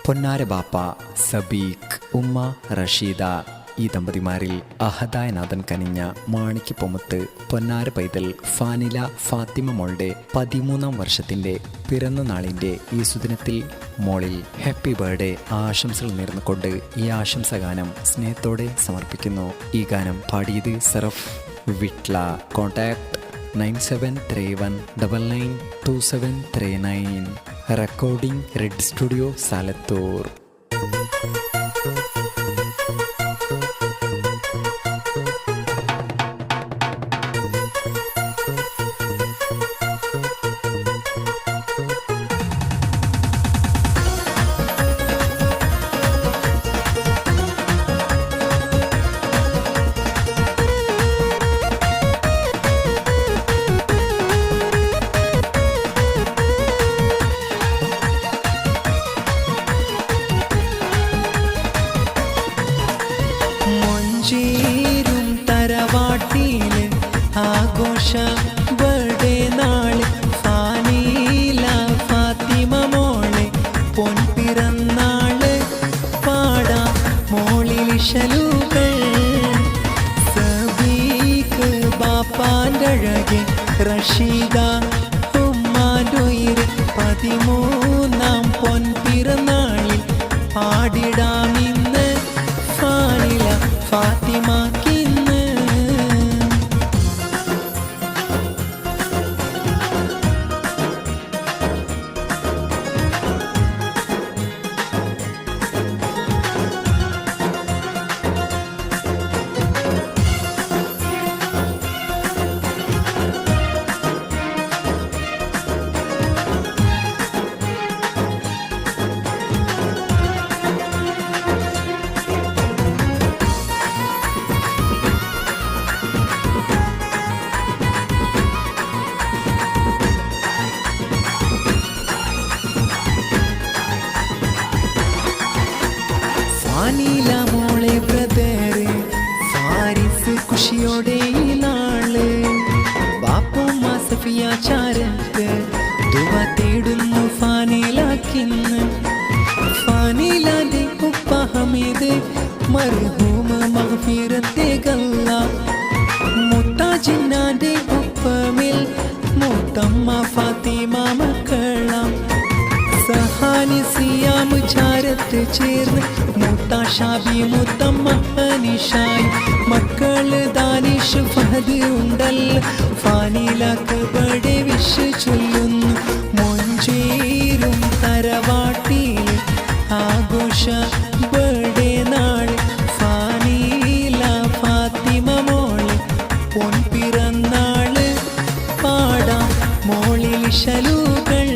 പൊന്നാര ബാപ്പ സബീഖ്, ഉമ്മ റഷീദ. ഈ ദമ്പതിമാരിൽ അഹദായനാഥൻ കനിഞ്ഞ മാണിക്ക് പൊമുത്ത് പൊന്നാര പൈതൽ ഫാനില ഫാത്തിമ മോളുടെ 13-ാം വർഷത്തിൻ്റെ പിറന്നനാളിൻ്റെ ഈ സുദിനത്തിൽ മോളിൽ ഹാപ്പി ബർത്ത്ഡേ ആശംസകൾ നേർന്നുകൊണ്ട് ഈ ആശംസഗാനം സ്നേഹത്തോടെ സമർപ്പിക്കുന്നു. ഈ ഗാനം പാടിയത് Saraf Vitla. Contact 9731992739. Recording red studio Salathur. ചേരും തറവാട്ടില് ആഘോഷ ബർത്ത്ഡേ നാള് ഫാനില ഫാത്തിമ മോളെ പൊൻപിറന്നാള് പാടാം മോളിൽ ശലുകൾ സബീഖ് ബാപ്പാൻ്റെ അഴകെ റഷീദ ഉമ്മാൻ്റെ ഉയിര് 13-ാം പൊൻപിറന്നാളിൽ പാടിടാമിന്ന് ഫാനില ഫാത്തിമക്കിന്ന്. ഫാനില മോളെ ബ്രദറ് ഫാരിസ് ഖുഷിയോടെ ഈ നാള് ബാപ്പുമ്മ സഫിയ ചാരത്ത് ദുവ തേടുന്നു ഫാനിലാക്കിന്ന്. ഫാനിലാന്റെ ഉപ്പ ഹമീദ് മർഹൂമ മഗ്ഫിറത്തെ ഗല്ല മുത്താജിന്നാന്റെ ഉപ്പമിൽ മുത്തമ്മ ഫാത്തിമ മക്കളാം സഹാനി സിയാം ചാരത്ത് ചേർന്ന് മുത്താ ഷാബി മുത്തമ്മ അനിഷായി മക്കള് ദാനിഷ് ഫഹദ് ഉണ്ടല്ല ഫാനിലാക്ക് ബർത്ത്ഡേ വിഷ് ചൊല്ലുന്നു. മൊഞ്ചേരും തറവാട്ടിൽ ആഘോഷ ബർത്ത്ഡേ നാള് ഫാനില ഫാത്തിമ മോള് പൊൻപിറന്നാള് പാടാം മോളിൽ ശലുകൾ.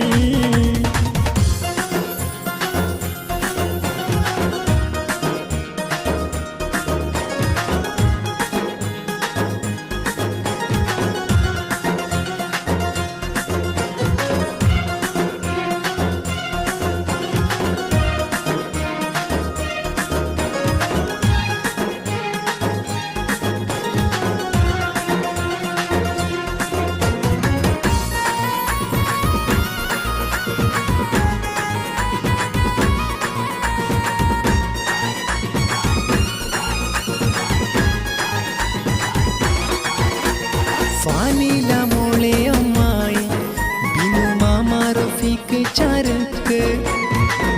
ഫാനില മോളെ അമ്മായി ബിനു മാമ റഫീഖ് ചാരക്ക്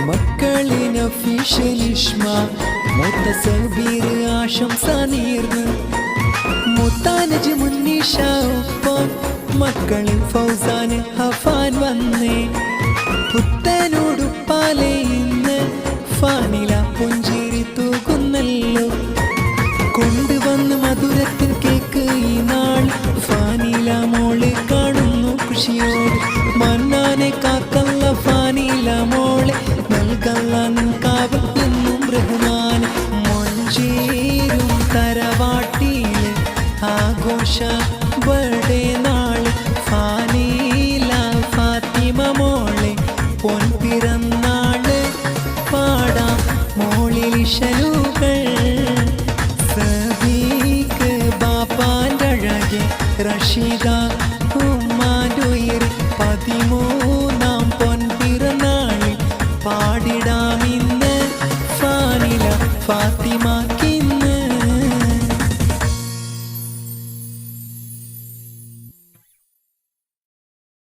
മക്കളിന് ഒഫീഷ്യൽ ഇഷ്മ മൂത്ത സബീർ ആശംസ നേർന്ന് മുത്താനജ് മുന്നീഷ ഒപ്പം മക്കളിൽ ഫൗസാന് ഹഫാൻ വന്നേ പുത്തനോടുപ്പാലെ ഇന്ന് ഫാനില പുഞ്ചിരി തൂക്കുന്നല്ലോ കൊണ്ടുവന്ന് മധുരത്തിൽ കേക്ക് ഈ നാൾ ഫാനില മോള് കാണുന്നു ഖുഷിയോട് മന്നാനെ കാക്കല്ല ഫാനില മോളെ നൽകല്ല